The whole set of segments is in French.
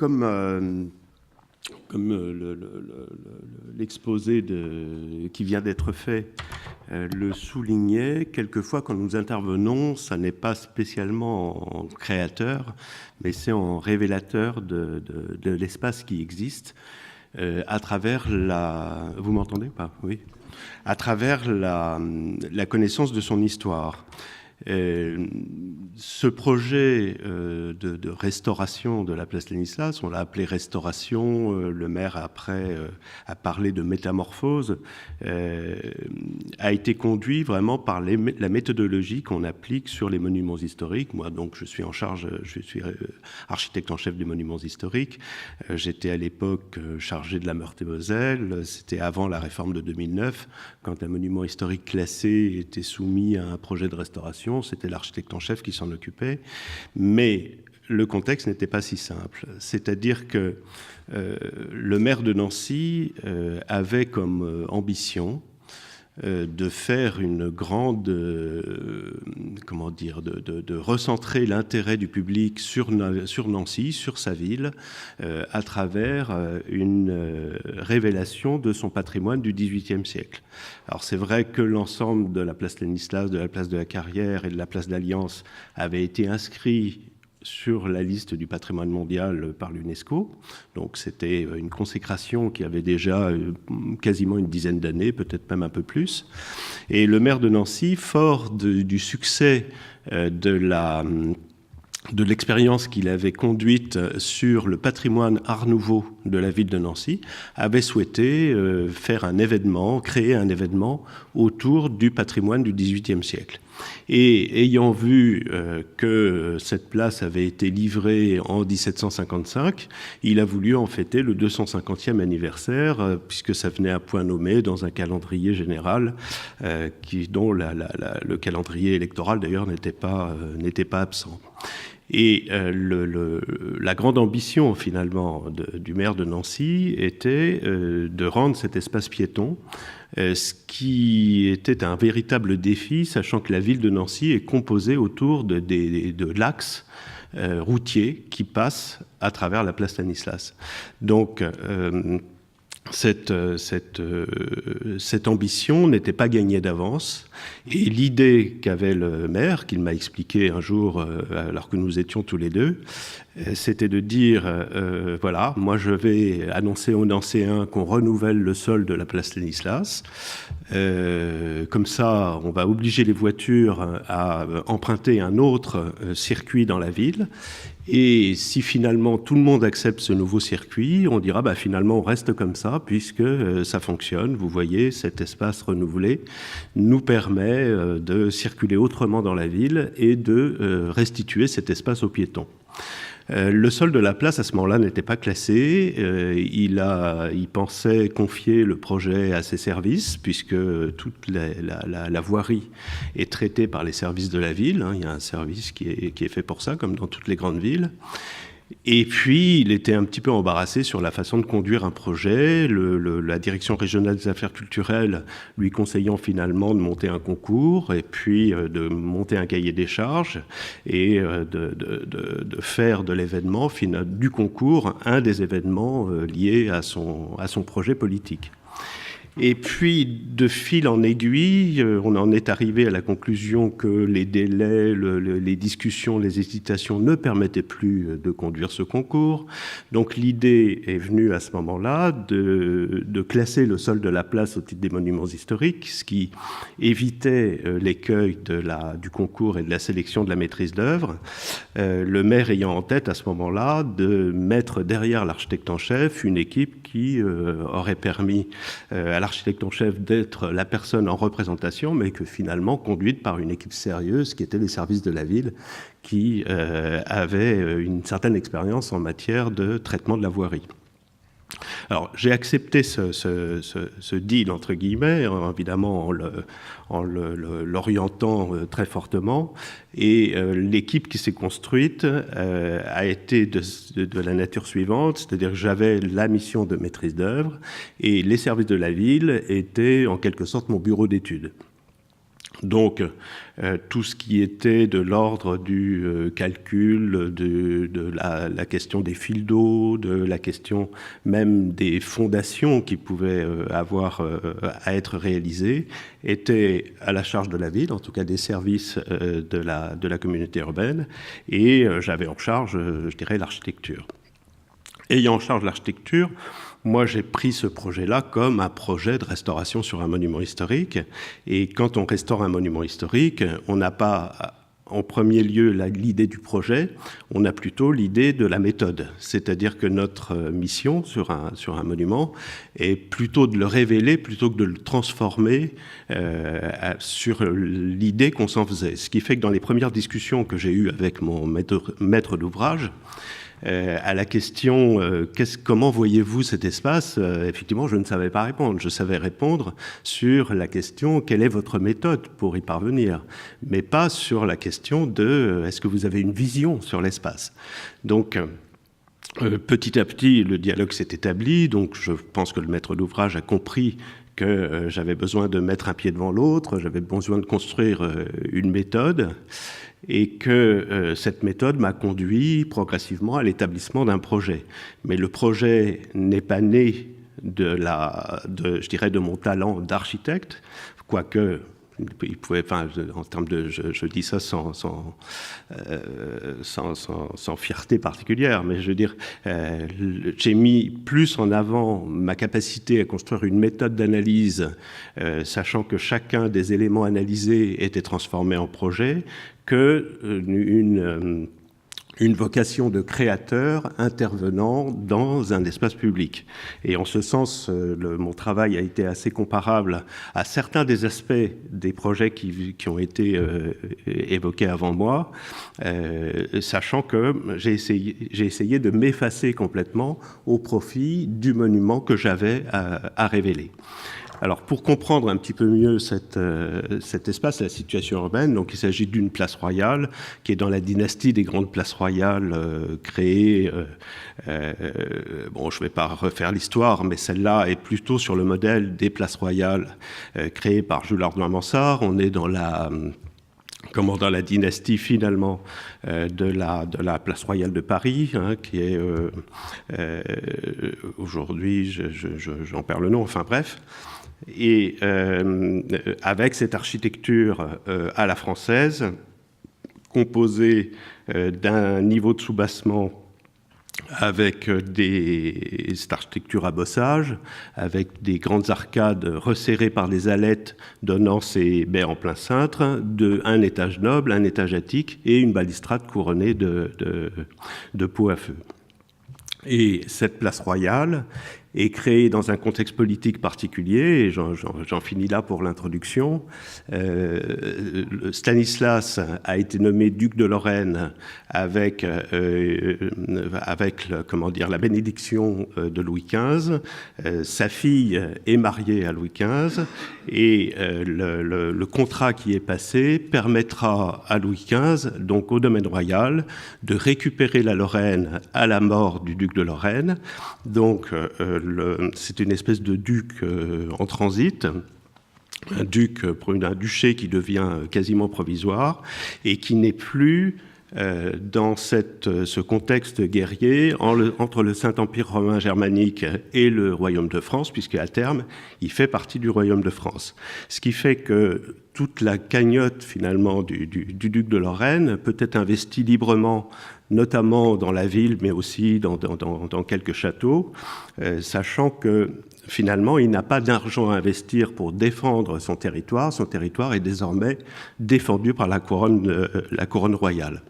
comme l'exposé qui vient d'être fait le soulignait, quelquefois quand nous intervenons, ça n'est pas spécialement en créateur, mais c'est en révélateur de l'espace qui existe à travers la... Vous m'entendez ou pas? Oui. À travers la connaissance de son histoire. Ce projet de restauration de la place Stanislas, on l'a appelé restauration, le maire après a parlé de métamorphose, a été conduit vraiment par la méthodologie qu'on applique sur les monuments historiques. Moi, donc, je suis en charge, je suis architecte en chef des monuments historiques. J'étais à l'époque chargé de la Meurthe-et-Moselle. C'était avant la réforme de 2009, quand un monument historique classé était soumis à un projet de restauration. C'était l'architecte en chef qui s'en occupait, mais le contexte n'était pas si simple. C'est-à-dire que le maire de Nancy avait comme ambition de faire une grande, de recentrer l'intérêt du public sur Nancy, sur sa ville, à travers une révélation de son patrimoine du XVIIIe siècle. Alors c'est vrai que l'ensemble de la place Stanislas, de la place de la Carrière et de la place d'Alliance avait été inscrit sur la liste du patrimoine mondial par l'UNESCO. Donc c'était une consécration qui avait déjà quasiment une dizaine d'années, peut-être même un peu plus. Et le maire de Nancy, fort du succès de l'expérience qu'il avait conduite sur le patrimoine Art Nouveau de la ville de Nancy, avait souhaité faire un événement, créer un événement autour du patrimoine du XVIIIe siècle. Et ayant vu que cette place avait été livrée en 1755, il a voulu en fêter le 250e anniversaire, puisque ça venait à point nommé dans un calendrier général, dont le calendrier électoral d'ailleurs n'était pas absent. Et la grande ambition finalement du maire de Nancy était de rendre cet espace piéton, ce qui était un véritable défi, sachant que la ville de Nancy est composée autour de l'axe routier qui passe à travers la place Stanislas. Donc cette ambition n'était pas gagnée d'avance, et l'idée qu'avait le maire, qu'il m'a expliqué un jour alors que nous étions tous les deux, c'était de dire voilà, moi je vais annoncer aux Nancéens qu'on renouvelle le sol de la place Stanislas, comme ça on va obliger les voitures à emprunter un autre circuit dans la ville. Et si finalement tout le monde accepte ce nouveau circuit, on dira finalement on reste comme ça puisque ça fonctionne. Vous voyez, cet espace renouvelé nous permet de circuler autrement dans la ville et de restituer cet espace aux piétons. Le sol de la place, à ce moment-là, n'était pas classé. Il pensait confier le projet à ses services, puisque toute la voirie est traitée par les services de la ville. Il y a un service qui est fait pour ça, comme dans toutes les grandes villes. Et puis, il était un petit peu embarrassé sur la façon de conduire un projet, la direction régionale des affaires culturelles lui conseillant finalement de monter un concours et puis de monter un cahier des charges et de faire de l'événement, du concours, un des événements liés à son projet politique. Et puis, de fil en aiguille, on en est arrivé à la conclusion que les délais, les discussions, les hésitations ne permettaient plus de conduire ce concours. Donc l'idée est venue à ce moment-là de classer le sol de la place au titre des monuments historiques, ce qui évitait l'écueil du concours et de la sélection de la maîtrise d'œuvre. Le maire ayant en tête à ce moment-là de mettre derrière l'architecte en chef une équipe qui aurait permis à l'architecte en chef d'être la personne en représentation, mais que finalement conduite par une équipe sérieuse qui était les services de la ville, qui avait une certaine expérience en matière de traitement de la voirie. Alors, j'ai accepté ce deal, entre guillemets, évidemment en l'orientant très fortement, et l'équipe qui s'est construite a été de la nature suivante, c'est-à-dire que j'avais la mission de maîtrise d'œuvre, et les services de la ville étaient en quelque sorte mon bureau d'études. Donc, tout ce qui était de l'ordre du calcul, de la question des fils d'eau, de la question même des fondations qui pouvaient avoir à être réalisées, était à la charge de la ville, en tout cas des services de la communauté urbaine, et j'avais en charge, je dirais, l'architecture. Ayant en charge l'architecture, moi, j'ai pris ce projet-là comme un projet de restauration sur un monument historique. Et quand on restaure un monument historique, on n'a pas en premier lieu l'idée du projet, on a plutôt l'idée de la méthode. C'est-à-dire que notre mission sur un monument est plutôt de le révéler plutôt que de le transformer sur l'idée qu'on s'en faisait. Ce qui fait que dans les premières discussions que j'ai eues avec mon maître d'ouvrage, à la question comment voyez-vous cet espace, effectivement, je ne savais pas répondre. Je savais répondre sur la question quelle est votre méthode pour y parvenir, mais pas sur la question de est-ce que vous avez une vision sur l'espace. Donc, petit à petit, le dialogue s'est établi. Donc, je pense que le maître d'ouvrage a compris que j'avais besoin de mettre un pied devant l'autre, j'avais besoin de construire une méthode, et que cette méthode m'a conduit progressivement à l'établissement d'un projet. Mais le projet n'est pas né je dirais, de mon talent d'architecte, quoique il pouvait, enfin, en termes de, je dis ça sans fierté particulière, mais je veux dire, j'ai mis plus en avant ma capacité à construire une méthode d'analyse, sachant que chacun des éléments analysés était transformé en projet, une vocation de créateur intervenant dans un espace public. Et en ce sens, mon travail a été assez comparable à certains des aspects des projets qui ont été évoqués avant moi, sachant que j'ai essayé de m'effacer complètement au profit du monument que j'avais à révéler. Alors, pour comprendre un petit peu mieux cet espace, la situation urbaine, donc il s'agit d'une place royale qui est dans la dynastie des grandes places royales créées. Bon, je ne vais pas refaire l'histoire, mais celle-là est plutôt sur le modèle des places royales créées par Jules Hardouin-Mansart. On est dans la dynastie finalement de la place royale de Paris, hein, qui est aujourd'hui, j'en perds le nom, enfin bref. Et avec cette architecture à la française, composée d'un niveau de soubassement avec cette architecture à bossage, avec des grandes arcades resserrées par des alettes donnant ses baies en plein cintre, un étage noble, un étage attique et une balustrade couronnée de pots à feu. Et cette place royale est créée dans un contexte politique particulier, et j'en finis là pour l'introduction. Stanislas a été nommé duc de Lorraine avec la bénédiction de Louis XV. Sa fille est mariée à Louis XV, et le contrat qui est passé permettra à Louis XV, donc au domaine royal, de récupérer la Lorraine à la mort du duc de Lorraine. Donc, c'est une espèce de duc en transit, un duché qui devient quasiment provisoire et qui n'est plus dans ce contexte guerrier entre le Saint-Empire romain germanique et le Royaume de France, puisque à terme, il fait partie du Royaume de France. Ce qui fait que toute la cagnotte, finalement, du duc de Lorraine peut être investie librement, notamment dans la ville, mais aussi dans quelques châteaux, sachant que, finalement, il n'a pas d'argent à investir pour défendre son territoire. Son territoire est désormais défendu par la couronne royale.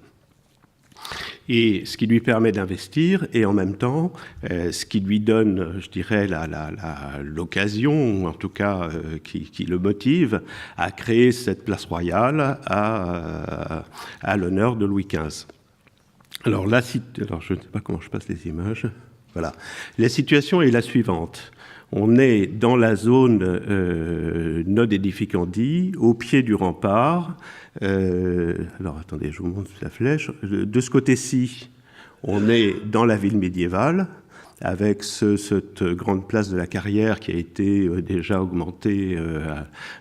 Et ce qui lui permet d'investir, et en même temps, ce qui lui donne, je dirais, l'occasion, en tout cas, qui le motive à créer cette place royale à l'honneur de Louis XV. Alors, je ne sais pas comment je passe les images. Voilà. La situation est la suivante. On est dans la zone node édificandi, au pied du rempart. Alors, attendez, je vous montre la flèche. De ce côté-ci, on est dans la ville médiévale, avec cette grande place de la Carrière qui a été déjà augmentée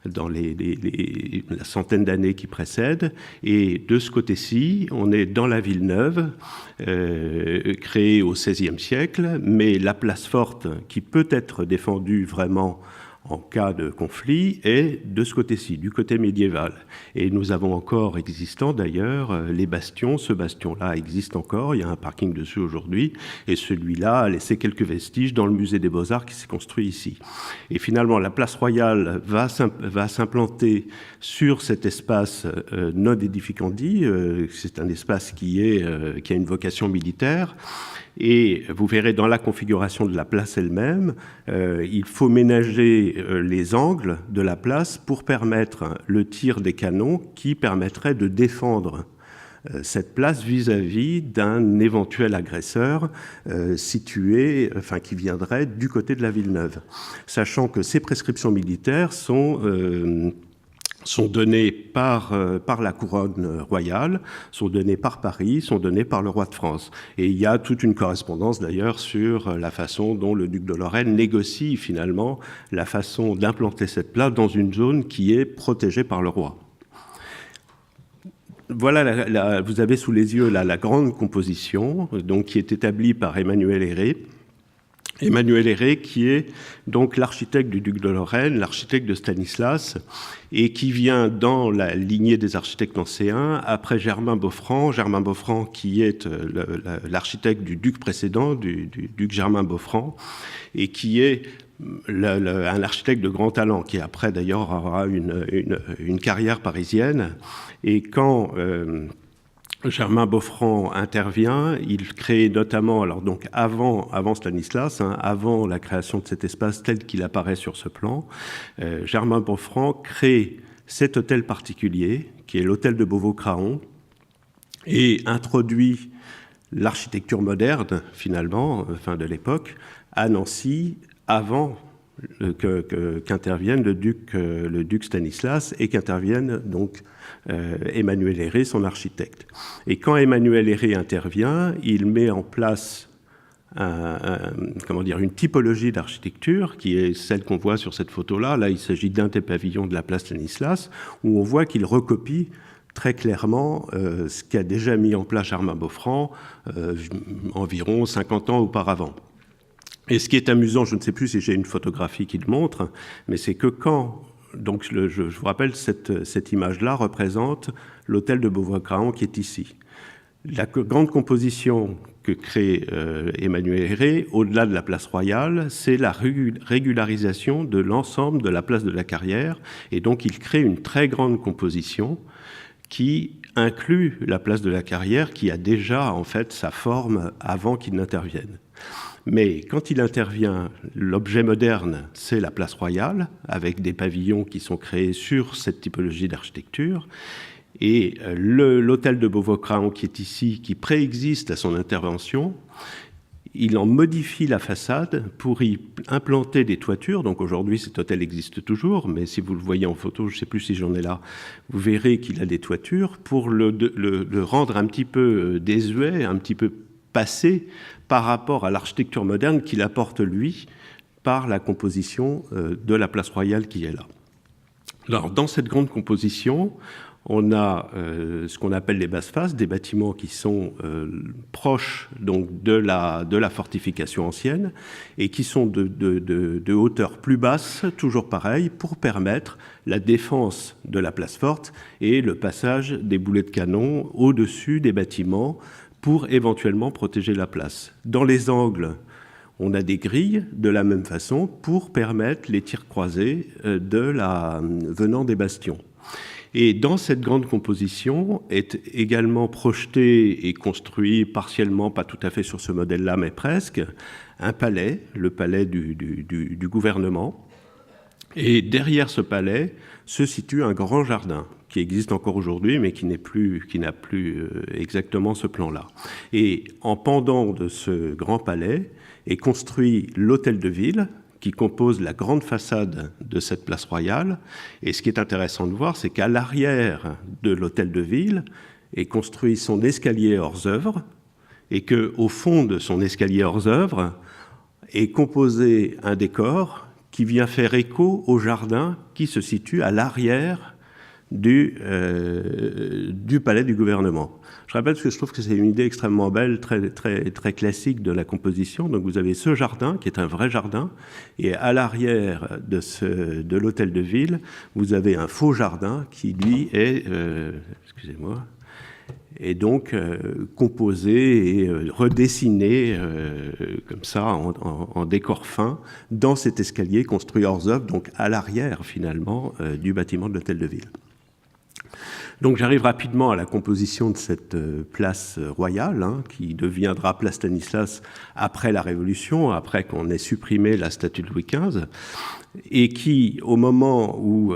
dans la centaine d'années qui précèdent. Et de ce côté-ci, on est dans la ville neuve, créée au XVIe siècle, mais la place forte qui peut être défendue vraiment en cas de conflit est de ce côté-ci, du côté médiéval. Et nous avons encore existant d'ailleurs les bastions. Ce bastion-là existe encore, il y a un parking dessus aujourd'hui, et celui-là a laissé quelques vestiges dans le musée des Beaux-Arts qui s'est construit ici. Et finalement, la place Royale va s'implanter sur cet espace non édificandi. C'est un espace qui a une vocation militaire. Et vous verrez dans la configuration de la place elle-même, il faut ménager les angles de la place pour permettre le tir des canons qui permettrait de défendre cette place vis-à-vis d'un éventuel agresseur qui viendrait du côté de la Villeneuve. Sachant que ces prescriptions militaires sont données par la couronne royale, sont données par Paris, sont données par le roi de France. Et il y a toute une correspondance d'ailleurs sur la façon dont le duc de Lorraine négocie finalement la façon d'implanter cette place dans une zone qui est protégée par le roi. Voilà, vous avez sous les yeux là, la grande composition donc, qui est établie par Emmanuel Héré. Emmanuel Héré, qui est donc l'architecte du duc de Lorraine, l'architecte de Stanislas, et qui vient dans la lignée des architectes nancéens, après Germain Boffrand qui est l'architecte du duc précédent, du duc Germain Boffrand, et qui est un architecte de grand talent, qui après d'ailleurs aura une carrière parisienne. Et quand Germain Boffrand intervient, il crée notamment, alors donc avant Stanislas, avant la création de cet espace tel qu'il apparaît sur ce plan, Germain Boffrand crée cet hôtel particulier, qui est l'hôtel de Beauvau-Craon, et introduit l'architecture moderne, finalement, de l'époque, à Nancy, avant qu'intervienne le duc Stanislas et qu'intervienne donc Emmanuel Héré, son architecte. Et quand Emmanuel Héré intervient, il met en place une typologie d'architecture qui est celle qu'on voit sur cette photo-là. Là, il s'agit d'un des pavillons de la place Stanislas, où on voit qu'il recopie très clairement ce qu'a déjà mis en place Germain Boffrand environ 50 ans auparavant. Et ce qui est amusant, je ne sais plus si j'ai une photographie qui le montre, mais c'est que je vous rappelle, cette image-là représente l'hôtel de Beauvau-Craon qui est ici. La grande composition que crée Emmanuel Héré, au-delà de la place Royale, c'est la régularisation de l'ensemble de la place de la Carrière, et donc il crée une très grande composition qui inclut la place de la Carrière, qui a déjà en fait sa forme avant qu'il n'intervienne. Mais quand il intervient, l'objet moderne, c'est la place Royale, avec des pavillons qui sont créés sur cette typologie d'architecture. Et l'hôtel de Beauvau-Craon qui est ici, qui préexiste à son intervention, il en modifie la façade pour y implanter des toitures. Donc aujourd'hui, cet hôtel existe toujours, mais si vous le voyez en photo, je ne sais plus si j'en ai là, vous verrez qu'il a des toitures pour le rendre un petit peu désuet, un petit peu passé par rapport à l'architecture moderne qu'il apporte, lui, par la composition de la place Royale qui est là. Alors, dans cette grande composition, on a ce qu'on appelle les basses faces, des bâtiments qui sont proches donc, de la fortification ancienne et qui sont de hauteur plus basse, toujours pareil, pour permettre la défense de la place forte et le passage des boulets de canon au-dessus des bâtiments pour éventuellement protéger la place. Dans les angles, on a des grilles de la même façon pour permettre les tirs croisés venant des bastions. Et dans cette grande composition est également projeté et construit partiellement, pas tout à fait sur ce modèle-là, mais presque, un palais, le palais du gouvernement. Et derrière ce palais se situe un grand jardin qui existe encore aujourd'hui, mais qui n'a plus exactement ce plan-là. Et en pendant de ce grand palais est construit l'hôtel de ville, qui compose la grande façade de cette place Royale. Et ce qui est intéressant de voir, c'est qu'à l'arrière de l'hôtel de ville est construit son escalier hors œuvre, et qu'au fond de son escalier hors œuvre, et composer un décor qui vient faire écho au jardin qui se situe à l'arrière du palais du gouvernement. Je rappelle parce que je trouve que c'est une idée extrêmement belle, très classique de la composition. Donc vous avez ce jardin qui est un vrai jardin, et à l'arrière de l'hôtel de ville, vous avez un faux jardin qui lui est, excusez-moi, et donc composé et redessiné comme ça en décor fin dans cet escalier construit hors œuvre, donc à l'arrière finalement du bâtiment de l'hôtel de ville. Donc j'arrive rapidement à la composition de cette place royale, qui deviendra place Stanislas après la Révolution, après qu'on ait supprimé la statue de Louis XV, et qui, au moment où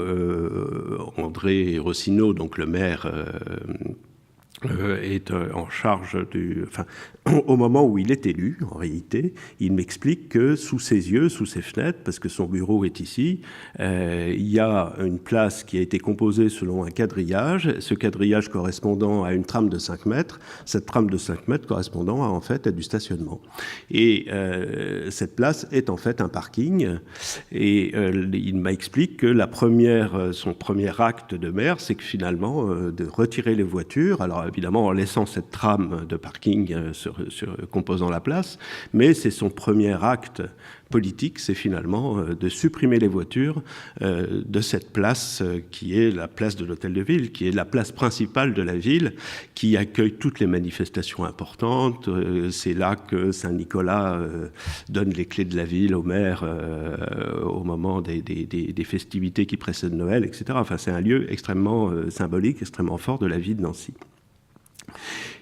André Rossineau, donc le maire, est en charge au moment où il est élu, en réalité, il m'explique que sous ses yeux, sous ses fenêtres, parce que son bureau est ici, il y a une place qui a été composée selon un quadrillage, ce quadrillage correspondant à une trame de 5 mètres, cette trame de 5 mètres correspondant en fait à du stationnement. Et cette place est en fait un parking, et il m'explique que son premier acte de maire, c'est que finalement, de retirer les voitures, alors évidemment en laissant cette trame de parking composant la place, mais c'est son premier acte politique, c'est finalement de supprimer les voitures de cette place qui est la place de l'hôtel de ville, qui est la place principale de la ville, qui accueille toutes les manifestations importantes. C'est là que Saint-Nicolas donne les clés de la ville au maire au moment des festivités qui précèdent Noël, etc. Enfin, c'est un lieu extrêmement symbolique, extrêmement fort de la vie de Nancy.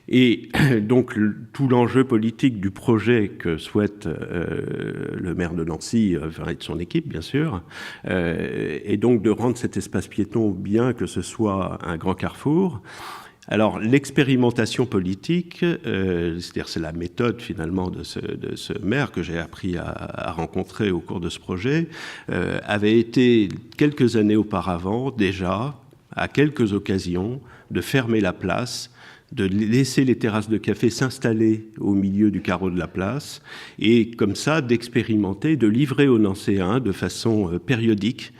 Et donc tout l'enjeu politique du projet que souhaite le maire de Nancy, et de son équipe bien sûr, est donc de rendre cet espace piéton, bien que ce soit un grand carrefour. Alors l'expérimentation politique, c'est-à-dire c'est la méthode finalement de ce maire que j'ai appris à rencontrer au cours de ce projet, avait été quelques années auparavant déjà, à quelques occasions, de fermer la place, de laisser les terrasses de café s'installer au milieu du carreau de la place et comme ça d'expérimenter, de livrer aux Nancéens de façon périodique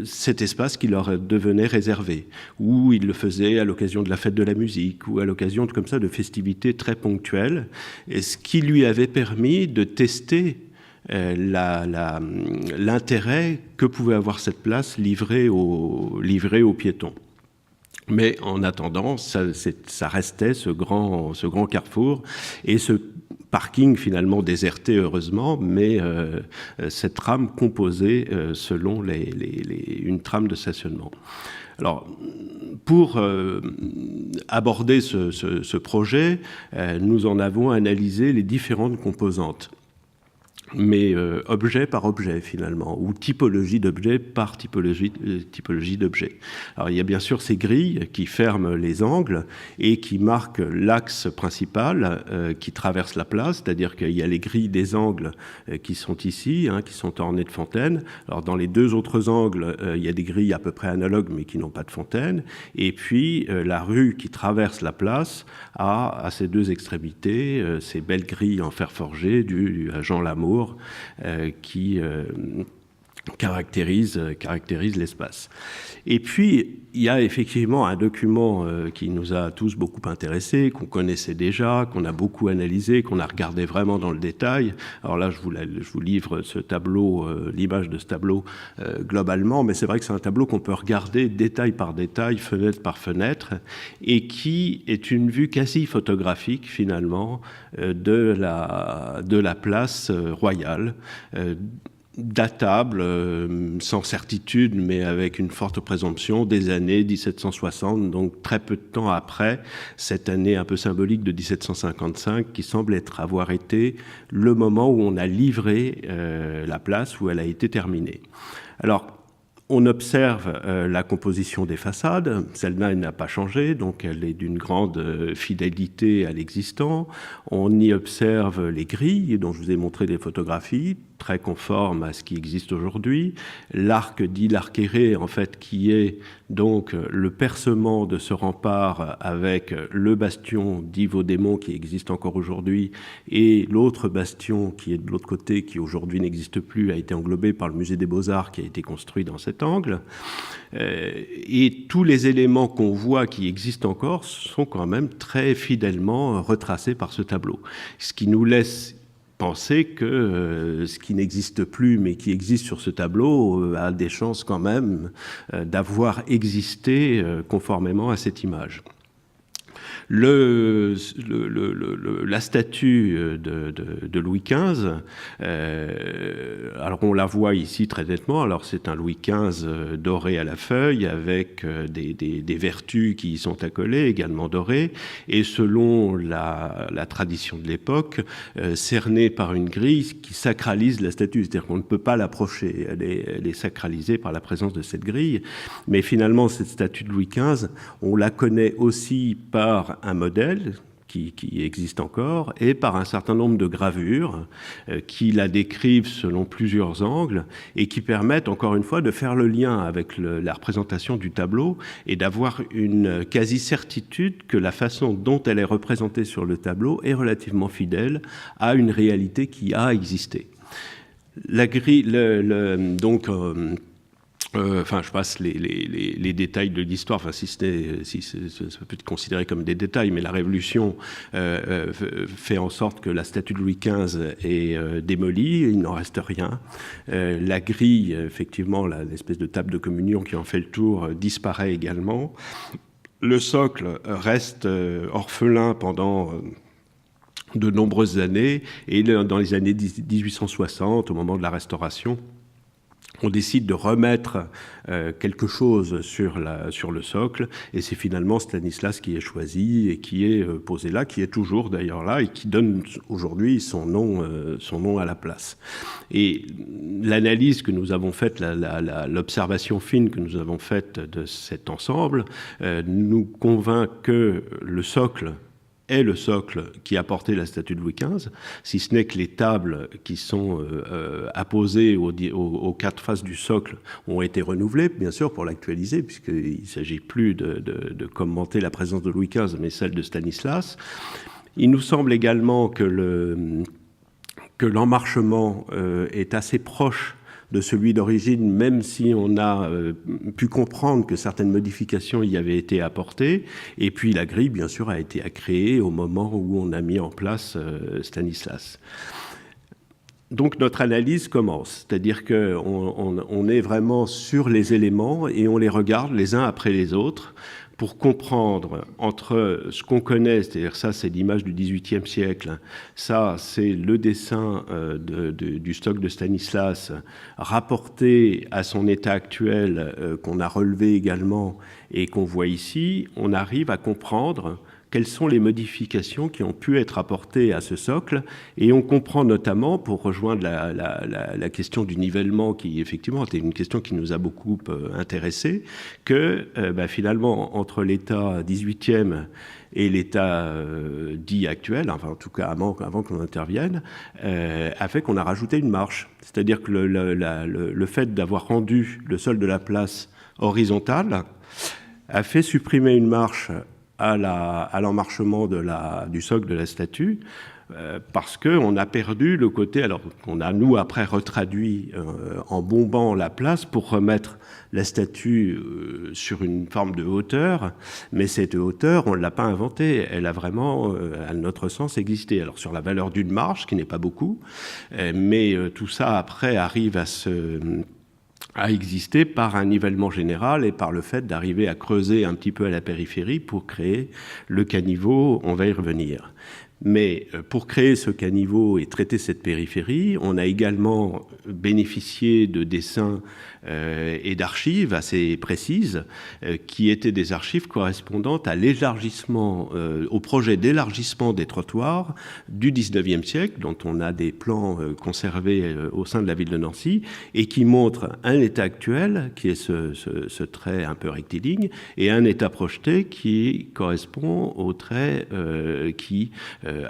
cet espace qui leur devenait réservé, ou ils le faisaient à l'occasion de la fête de la musique ou à l'occasion comme ça de festivités très ponctuelles, et ce qui lui avait permis de tester l'intérêt que pouvait avoir cette place livrée aux piétons. Mais en attendant, ça restait ce grand carrefour et ce parking finalement déserté heureusement, mais cette trame composée selon une trame de stationnement. Alors, pour aborder ce projet, nous en avons analysé les différentes composantes, mais objet par objet finalement, ou typologie d'objet par typologie d'objet. Alors il y a bien sûr ces grilles qui ferment les angles et qui marquent l'axe principal qui traverse la place, c'est-à-dire qu'il y a les grilles des angles qui sont ici, qui sont ornées de fontaines. Alors dans les deux autres angles, il y a des grilles à peu près analogues mais qui n'ont pas de fontaine. Et puis la rue qui traverse la place a à ses deux extrémités ces belles grilles en fer forgé du Jean Lamour, qui caractérise l'espace. Et puis, il y a effectivement un document qui nous a tous beaucoup intéressés, qu'on connaissait déjà, qu'on a beaucoup analysé, qu'on a regardé vraiment dans le détail. Alors là, je vous livre ce tableau, l'image de ce tableau globalement, mais c'est vrai que c'est un tableau qu'on peut regarder détail par détail, fenêtre par fenêtre, et qui est une vue quasi photographique finalement de la place royale, datable, sans certitude, mais avec une forte présomption, des années 1760, donc très peu de temps après cette année un peu symbolique de 1755, qui semble avoir été le moment où on a livré la place, où elle a été terminée. Alors, on observe la composition des façades, celle-là n'a pas changé, donc elle est d'une grande fidélité à l'existant. On y observe les grilles, dont je vous ai montré des photographies, très conforme à ce qui existe aujourd'hui. L'arc dit l'arc aéré, en fait, qui est donc le percement de ce rempart avec le bastion dit Vaudémont qui existe encore aujourd'hui et l'autre bastion qui est de l'autre côté, qui aujourd'hui n'existe plus, a été englobé par le musée des Beaux-Arts qui a été construit dans cet angle. Et tous les éléments qu'on voit qui existent encore sont quand même très fidèlement retracés par ce tableau. Ce qui nous laisse penser que ce qui n'existe plus mais qui existe sur ce tableau a des chances quand même d'avoir existé conformément à cette image. La statue de Louis XV, alors on la voit ici très nettement, alors c'est un Louis XV doré à la feuille avec des vertus qui y sont accolées, également dorées, et selon la tradition de l'époque, cernée par une grille qui sacralise la statue, c'est-à-dire qu'on ne peut pas l'approcher, elle est sacralisée par la présence de cette grille, mais finalement cette statue de Louis XV, on la connaît aussi par un modèle qui existe encore et par un certain nombre de gravures qui la décrivent selon plusieurs angles et qui permettent encore une fois de faire le lien avec la représentation du tableau et d'avoir une quasi-certitude que la façon dont elle est représentée sur le tableau est relativement fidèle à une réalité qui a existé. La grille, enfin, je passe les détails de l'histoire, enfin, ça peut être considéré comme des détails, mais la Révolution fait en sorte que la statue de Louis XV est démolie, il n'en reste rien. La grille, effectivement, l'espèce de table de communion qui en fait le tour, disparaît également. Le socle reste orphelin pendant de nombreuses années, et dans les années 1860, au moment de la Restauration, on décide de remettre quelque chose sur le socle, et c'est finalement Stanislas qui est choisi et qui est posé là, qui est toujours d'ailleurs là, et qui donne aujourd'hui son nom à la place. Et l'analyse que nous avons faite, l'observation fine que nous avons faite de cet ensemble, nous convainc que le socle est le socle qui a porté la statue de Louis XV, si ce n'est que les tables qui sont apposées aux quatre faces du socle ont été renouvelées, bien sûr, pour l'actualiser, puisqu'il ne s'agit plus de commenter la présence de Louis XV, mais celle de Stanislas. Il nous semble également que l'emmarchement est assez proche de celui d'origine, même si on a pu comprendre que certaines modifications y avaient été apportées. Et puis la grille, bien sûr, a été créée au moment où on a mis en place Stanislas. Donc notre analyse commence, c'est-à-dire qu'on est vraiment sur les éléments et on les regarde les uns après les autres pour comprendre entre ce qu'on connaît, c'est-à-dire ça c'est l'image du XVIIIe siècle, ça c'est le dessin du stock de Stanislas rapporté à son état actuel qu'on a relevé également et qu'on voit ici, on arrive à comprendre quelles sont les modifications qui ont pu être apportées à ce socle, et on comprend notamment, pour rejoindre la question du nivellement, qui effectivement était une question qui nous a beaucoup intéressés, que finalement, entre l'état 18e et l'état dit actuel, enfin en tout cas avant qu'on intervienne, a fait qu'on a rajouté une marche. C'est-à-dire que le fait d'avoir rendu le sol de la place horizontal a fait supprimer une marche à l'emmarchement du socle de la statue, parce qu'on a perdu le côté, alors qu'on a nous après retraduit en bombant la place pour remettre la statue sur une forme de hauteur, mais cette hauteur, on ne l'a pas inventée, elle a vraiment, à notre sens, existé. Alors sur la valeur d'une marche, qui n'est pas beaucoup, mais tout ça après arrive à exister par un nivellement général et par le fait d'arriver à creuser un petit peu à la périphérie pour créer le caniveau, on va y revenir. Mais pour créer ce caniveau et traiter cette périphérie, on a également bénéficié de dessins et d'archives assez précises, qui étaient des archives correspondant à l'élargissement, au projet d'élargissement des trottoirs du XIXe siècle, dont on a des plans conservés au sein de la ville de Nancy, et qui montrent un état actuel, qui est ce trait un peu rectiligne, et un état projeté qui correspond au trait qui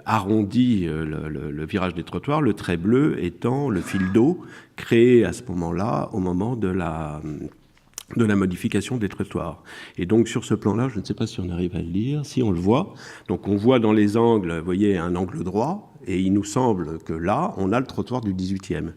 arrondit le virage des trottoirs, le trait bleu étant le fil d'eau créé à ce moment-là, au moment de la modification des trottoirs. Et donc sur ce plan-là, je ne sais pas si on arrive à le lire, si on le voit, donc on voit dans les angles, vous voyez, un angle droit, et il nous semble que là, on a le trottoir du 18e.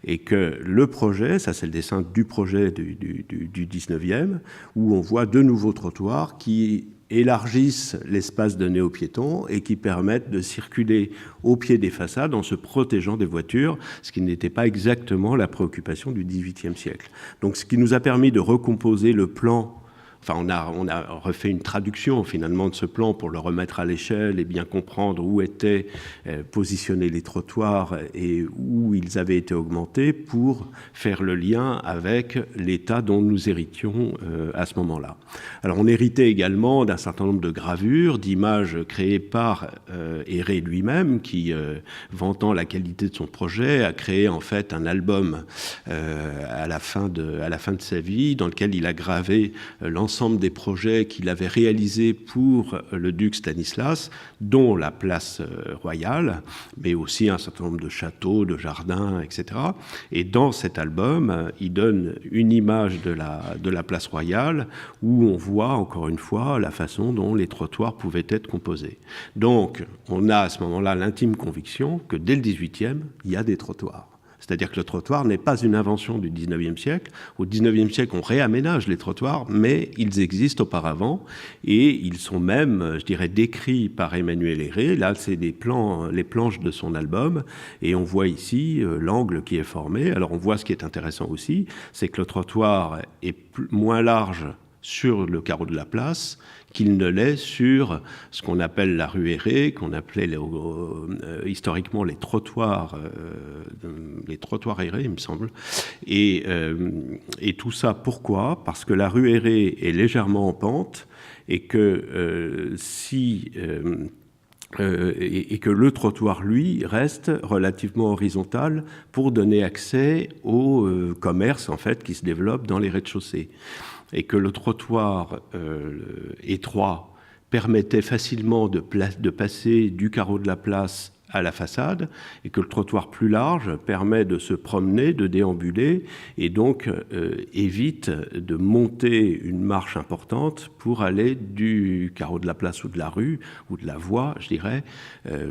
Et que le projet, ça c'est le dessin du projet du 19e, où on voit deux nouveaux trottoirs qui élargissent l'espace donné aux piétons et qui permettent de circuler au pied des façades en se protégeant des voitures, ce qui n'était pas exactement la préoccupation du XVIIIe siècle. Donc ce qui nous a permis de recomposer le plan. Enfin, on a refait une traduction finalement de ce plan pour le remettre à l'échelle et bien comprendre où étaient positionnés les trottoirs et où ils avaient été augmentés pour faire le lien avec l'état dont nous héritions à ce moment-là. Alors, on héritait également d'un certain nombre de gravures, d'images créées par Héré lui-même, qui, vantant la qualité de son projet, a créé en fait un album à la fin de sa vie, dans lequel il a gravé l'ensemble des projets qu'il avait réalisés pour le duc Stanislas, dont la place royale, mais aussi un certain nombre de châteaux, de jardins, etc. Et dans cet album, il donne une image de la place royale où on voit, encore une fois, la façon dont les trottoirs pouvaient être composés. Donc, on a à ce moment-là l'intime conviction que dès le XVIIIe, il y a des trottoirs. C'est-à-dire que le trottoir n'est pas une invention du XIXe siècle. Au XIXe siècle, on réaménage les trottoirs, mais ils existent auparavant et ils sont même, je dirais, décrits par Emmanuel Héré. Là, c'est les planches de son album et on voit ici l'angle qui est formé. Alors, on voit ce qui est intéressant aussi, c'est que le trottoir est moins large sur le carreau de la place qu'il ne l'est sur ce qu'on appelle la rue Héré, qu'on appelait historiquement les trottoirs Héré, il me semble. Et tout ça, pourquoi ? Parce que la rue Héré est légèrement en pente et que et que le trottoir, lui, reste relativement horizontal pour donner accès au commerce en fait, qui se développe dans les rez-de-chaussée. Et que le trottoir étroit permettait facilement de passer du carreau de la place à la façade, et que le trottoir plus large permet de se promener, de déambuler, et donc évite de monter une marche importante pour aller du carreau de la place ou de la rue, ou de la voie, je dirais,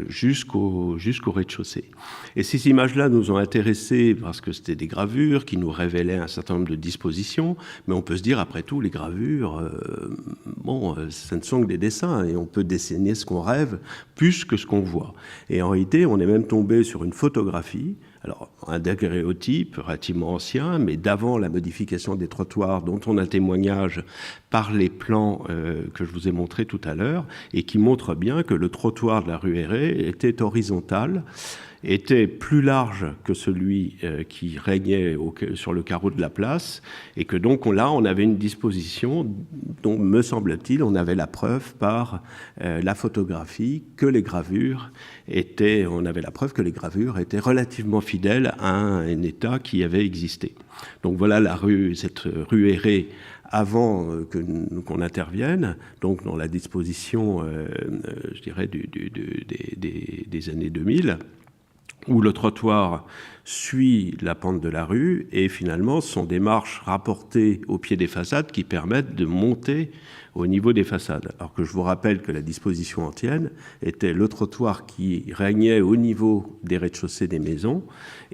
jusqu'au rez-de-chaussée. Et ces images-là nous ont intéressés parce que c'était des gravures qui nous révélaient un certain nombre de dispositions, mais on peut se dire, après tout, les gravures, ça ne sont que des dessins, et on peut dessiner ce qu'on rêve plus que ce qu'on voit. Et en réalité, on est même tombé sur une photographie, alors un daguerréotype relativement ancien, mais d'avant la modification des trottoirs, dont on a témoignage par les plans que je vous ai montrés tout à l'heure, et qui montre bien que le trottoir de la rue Héré était horizontal, était plus large que celui qui régnait sur le carreau de la place, et que donc là, on avait une disposition dont, me semble-t-il, on avait la preuve par la photographie que les gravures étaient relativement fidèles à un état qui avait existé. Donc voilà cette rue Héré avant qu'on intervienne, donc dans la disposition, je dirais, des années 2000, où le trottoir suit la pente de la rue, et finalement, ce sont des marches rapportées au pied des façades qui permettent de monter au niveau des façades. Alors que je vous rappelle que la disposition ancienne était le trottoir qui régnait au niveau des rez-de-chaussée des maisons,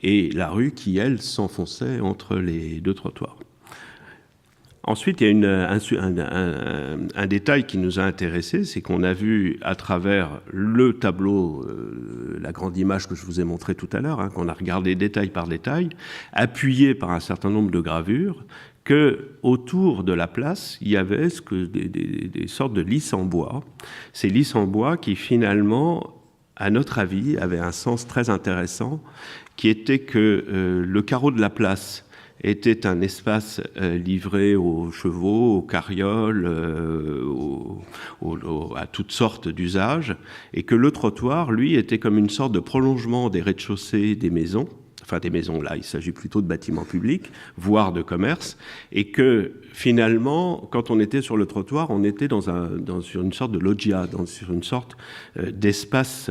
et la rue qui, elle, s'enfonçait entre les deux trottoirs. Ensuite, il y a un détail qui nous a intéressés, c'est qu'on a vu à travers le tableau, la grande image que je vous ai montrée tout à l'heure, qu'on a regardé détail par détail, appuyé par un certain nombre de gravures, que autour de la place, il y avait des sortes de lisses en bois. Ces lisses en bois qui finalement, à notre avis, avaient un sens très intéressant, qui était que le carreau de la place était un espace livré aux chevaux, aux carrioles, à toutes sortes d'usages, et que le trottoir, lui, était comme une sorte de prolongement des rez-de-chaussée des maisons, enfin des maisons là, il s'agit plutôt de bâtiments publics, voire de commerce, et que finalement, quand on était sur le trottoir, on était sur une sorte de loggia, sur une sorte d'espace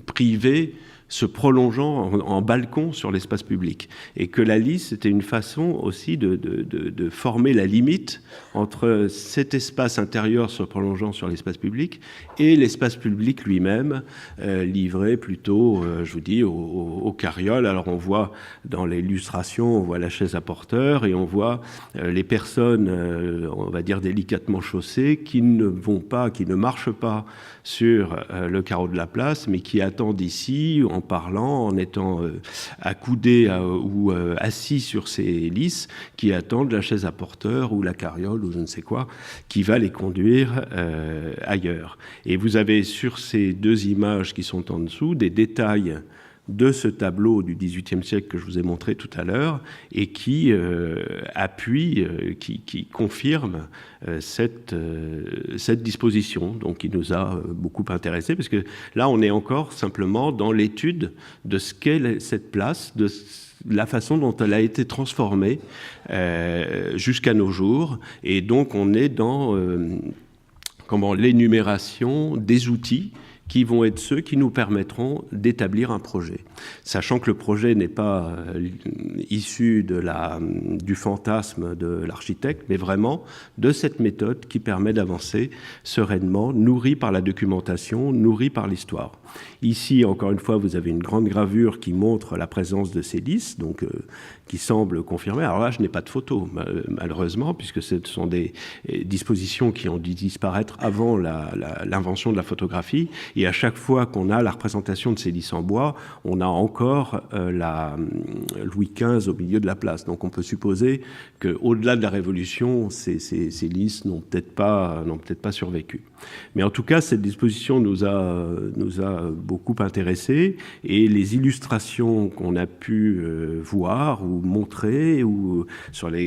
privé se prolongeant en balcon sur l'espace public. Et que la lisse était une façon aussi de former la limite entre cet espace intérieur se prolongeant sur l'espace public et l'espace public lui-même, livré plutôt, je vous dis, aux carrioles. Alors on voit dans l'illustration, on voit la chaise à porteur et on voit les personnes, on va dire délicatement chaussées, qui ne marchent pas sur le carreau de la place, mais qui attendent ici, en parlant, en étant accoudés ou assis sur ces lisses, qui attendent la chaise à porteur ou la carriole ou je ne sais quoi, qui va les conduire ailleurs. Et vous avez sur ces deux images qui sont en dessous des détails de ce tableau du XVIIIe siècle que je vous ai montré tout à l'heure et qui appuie, qui confirme cette disposition, donc qui nous a beaucoup intéressés, parce que là on est encore simplement dans l'étude de ce qu'est cette place, de la façon dont elle a été transformée jusqu'à nos jours, et donc on est dans l'énumération des outils qui vont être ceux qui nous permettront d'établir un projet. Sachant que le projet n'est pas issu du fantasme de l'architecte, mais vraiment de cette méthode qui permet d'avancer sereinement, nourrie par la documentation, nourrie par l'histoire. Ici, encore une fois, vous avez une grande gravure qui montre la présence de ces lisses, donc qui semble confirmer. Alors là, je n'ai pas de photo, malheureusement, puisque ce sont des dispositions qui ont dû disparaître avant l'invention de la photographie. Et à chaque fois qu'on a la représentation de ces lisses en bois, on a encore Louis XV au milieu de la place. Donc on peut supposer qu'au-delà de la Révolution, ces lisses n'ont peut-être pas survécu. Mais en tout cas, cette disposition nous a beaucoup intéressés, et les illustrations qu'on a pu voir ou montrer, ou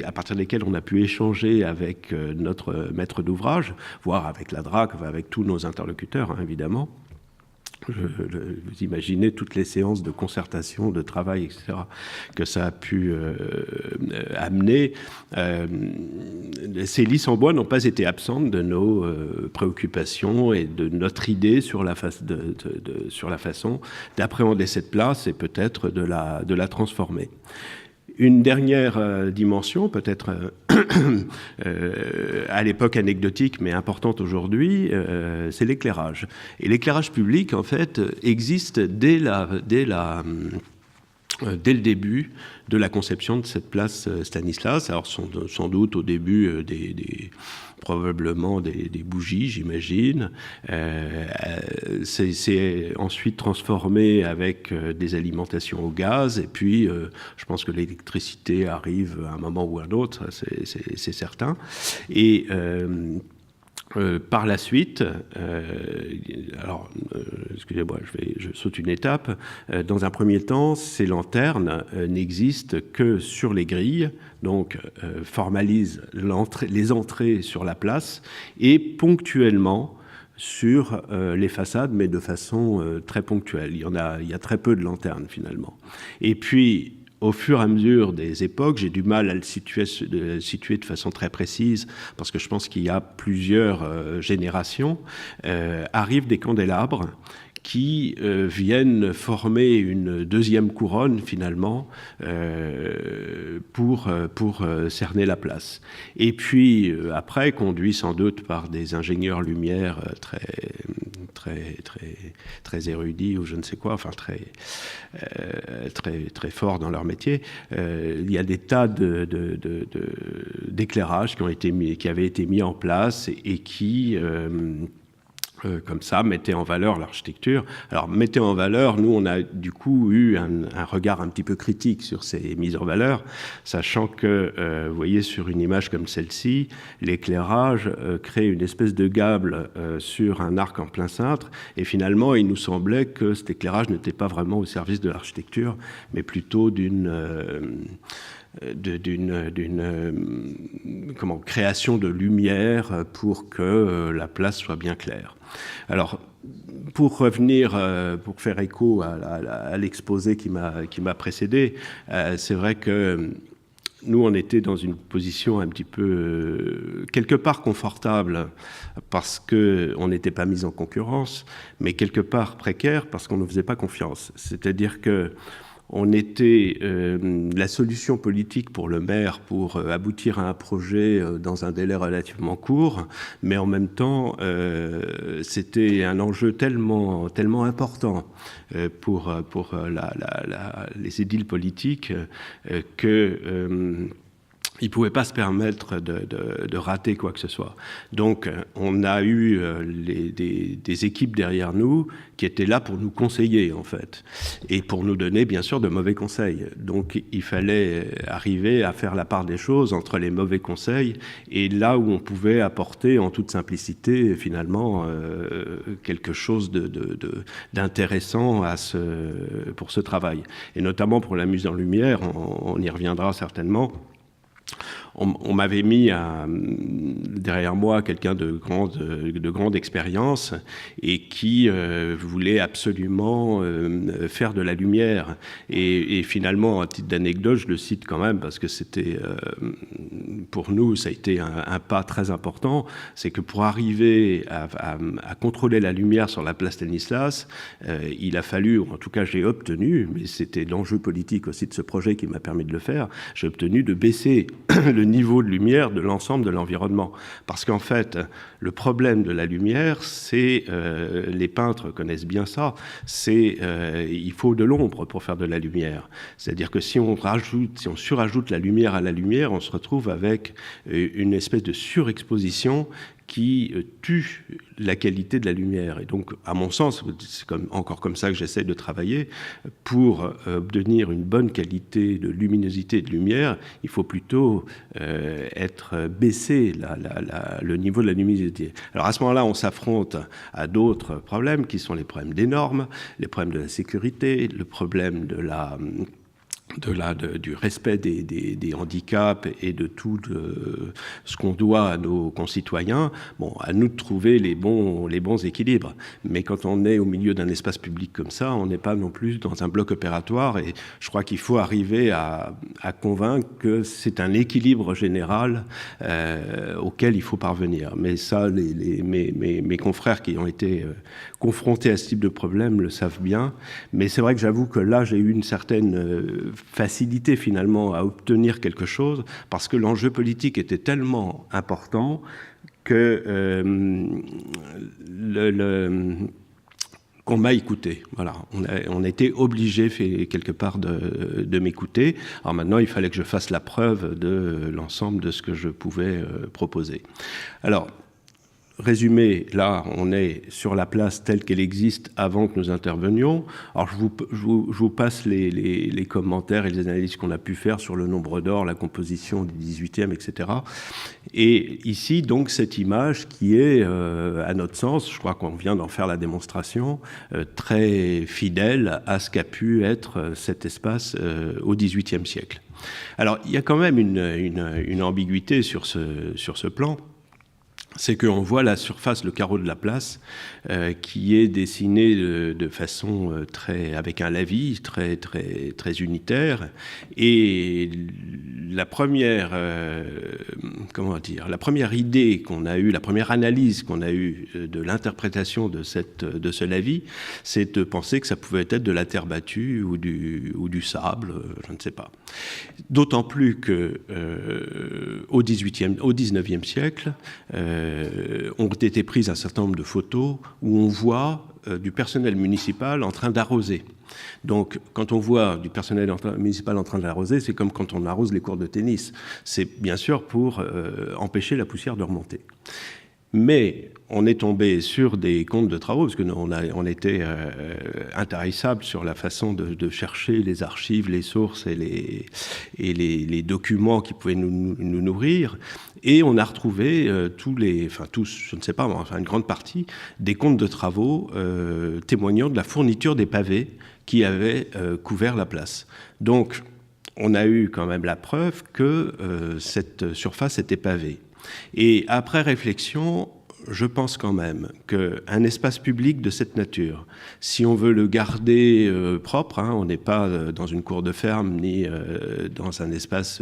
à partir desquelles on a pu échanger avec notre maître d'ouvrage, voire avec la DRAC, avec tous nos interlocuteurs, hein, évidemment. Vous imaginez toutes les séances de concertation, de travail, etc., que ça a pu amener. Ces lisses en bois n'ont pas été absentes de nos préoccupations et de notre idée sur la façon d'appréhender cette place et peut-être de la transformer. Une dernière dimension, peut-être à l'époque anecdotique, mais importante aujourd'hui, c'est l'éclairage. Et l'éclairage public, en fait, existe dès le début de la conception de cette place Stanislas. Alors sans doute au début probablement des bougies, j'imagine. C'est ensuite transformé avec des alimentations au gaz, et puis je pense que l'électricité arrive à un moment ou à un autre, c'est certain. Et par la suite, excusez-moi, je saute une étape. Dans un premier temps, ces lanternes n'existent que sur les grilles, donc formalisent les entrées sur la place, et ponctuellement sur les façades, mais de façon très ponctuelle. Il y a très peu de lanternes finalement. Et puis, au fur et à mesure des époques, j'ai du mal à le situer de façon très précise, parce que je pense qu'il y a plusieurs générations, arrivent des candélabres qui viennent former une deuxième couronne, finalement, pour cerner la place. Et puis, après, conduits sans doute par des ingénieurs lumière très érudits, ou je ne sais quoi, enfin très forts dans leur métier, il y a des tas d'éclairages qui avaient été mis en place et qui... comme ça, mettez en valeur l'architecture. Alors, mettez en valeur, nous, on a du coup eu un regard un petit peu critique sur ces mises en valeur, sachant que, vous voyez, sur une image comme celle-ci, l'éclairage crée une espèce de gable sur un arc en plein cintre, et finalement, il nous semblait que cet éclairage n'était pas vraiment au service de l'architecture, mais plutôt d'une création de lumière pour que la place soit bien claire. Alors, pour revenir, pour faire écho à l'exposé qui m'a précédé, c'est vrai que nous, on était dans une position un petit peu, quelque part confortable, parce qu'on n'était pas mis en concurrence, mais quelque part précaire, parce qu'on ne faisait pas confiance. C'est-à-dire que on était la solution politique pour le maire pour aboutir à un projet dans un délai relativement court, mais en même temps, c'était un enjeu tellement important pour les édiles politiques que il ne pouvait pas se permettre de rater quoi que ce soit. Donc, on a eu des équipes derrière nous qui étaient là pour nous conseiller, en fait, et pour nous donner, bien sûr, de mauvais conseils. Donc, il fallait arriver à faire la part des choses entre les mauvais conseils et là où on pouvait apporter, en toute simplicité, finalement, quelque chose d'intéressant pour ce travail. Et notamment pour la mise en lumière, on y reviendra certainement. On m'avait mis derrière moi quelqu'un de grande expérience et qui voulait absolument faire de la lumière. Et finalement, à titre d'anecdote, je le cite quand même parce que c'était, pour nous, ça a été un pas très important. C'est que pour arriver à contrôler la lumière sur la place Stanislas, il a fallu, ou en tout cas j'ai obtenu, mais c'était l'enjeu politique aussi de ce projet qui m'a permis de le faire, j'ai obtenu de baisser le niveau de lumière de l'ensemble de l'environnement. Parce qu'en fait, le problème de la lumière, c'est, les peintres connaissent bien ça, c'est il faut de l'ombre pour faire de la lumière. C'est-à-dire que si on surajoute la lumière à la lumière, on se retrouve avec une espèce de surexposition qui tue la qualité de la lumière. Et donc, à mon sens, c'est encore comme ça que j'essaie de travailler, pour obtenir une bonne qualité de luminosité et de lumière, il faut plutôt baisser le niveau de la luminosité. Alors à ce moment-là, on s'affronte à d'autres problèmes qui sont les problèmes des normes, les problèmes de la sécurité, le problème du respect des handicaps et de tout ce qu'on doit à nos concitoyens. Bon, à nous de trouver les bons équilibres. Mais quand on est au milieu d'un espace public comme ça, on n'est pas non plus dans un bloc opératoire, et je crois qu'il faut arriver à convaincre que c'est un équilibre général auquel il faut parvenir. Mais ça, mes confrères qui ont été confrontés à ce type de problème le savent bien. Mais c'est vrai que j'avoue que là, j'ai eu une certaine facilité finalement à obtenir quelque chose, parce que l'enjeu politique était tellement important que qu'on m'a écouté. Voilà, on a été obligé quelque part de m'écouter. Alors maintenant, il fallait que je fasse la preuve de l'ensemble de ce que je pouvais proposer. Alors, résumé, là, on est sur la place telle qu'elle existe avant que nous intervenions. Alors, je vous passe les commentaires et les analyses qu'on a pu faire sur le nombre d'or, la composition du 18e, etc. Et ici, donc, cette image qui est, à notre sens, je crois qu'on vient d'en faire la démonstration, très fidèle à ce qu'a pu être cet espace au XVIIIe siècle. Alors, il y a quand même une ambiguïté sur ce plan. C'est qu'on voit la surface, le carreau de la place, qui est dessiné de façon avec un lavis très unitaire. Et la première, la première idée qu'on a eue, la première analyse qu'on a eue de l'interprétation de ce lavis, c'est de penser que ça pouvait être de la terre battue ou du sable, je ne sais pas. D'autant plus que au XIXe siècle, ont été prises un certain nombre de photos où on voit du personnel municipal en train d'arroser. Donc, quand on voit du personnel municipal en train d'arroser, c'est comme quand on arrose les cours de tennis. C'est bien sûr pour empêcher la poussière de remonter. Mais on est tombé sur des comptes de travaux, parce qu'on était intarissable sur la façon de chercher les archives, les sources et les documents qui pouvaient nous nourrir. Et on a retrouvé tous, je ne sais pas, une grande partie des comptes de travaux témoignant de la fourniture des pavés qui avaient couvert la place. Donc, on a eu quand même la preuve que cette surface était pavée. Et après réflexion, je pense quand même qu'un espace public de cette nature, si on veut le garder propre, on n'est pas dans une cour de ferme ni dans un espace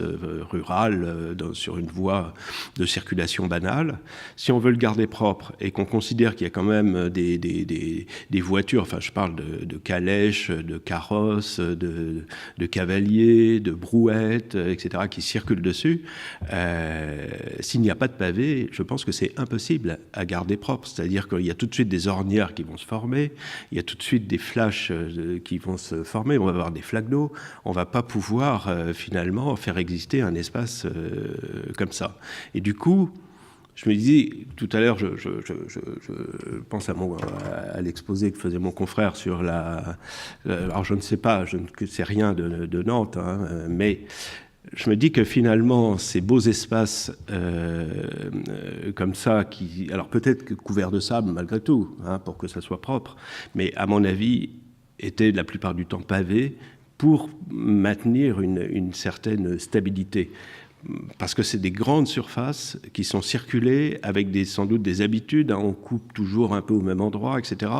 rural, sur une voie de circulation banale, si on veut le garder propre et qu'on considère qu'il y a quand même des voitures, enfin je parle de calèches, de carrosses, de cavaliers, de brouettes, etc., qui circulent dessus, s'il n'y a pas de pavé, je pense que c'est impossible à garder propre. C'est-à-dire qu'il y a tout de suite des ornières qui vont se former, il y a tout de suite des flashs qui vont se former, on va avoir des flaques d'eau, on ne va pas pouvoir finalement faire exister un espace comme ça. Et du coup, je me disais, tout à l'heure, je pense à l'exposé que faisait mon confrère sur la... Alors je ne sais pas, je ne sais rien de Nantes, mais... Je me dis que finalement, ces beaux espaces comme ça, alors peut-être que couverts de sable malgré tout, pour que ça soit propre, mais à mon avis, étaient la plupart du temps pavés pour maintenir une certaine stabilité. Parce que c'est des grandes surfaces qui sont circulées avec sans doute des habitudes, on coupe toujours un peu au même endroit, etc.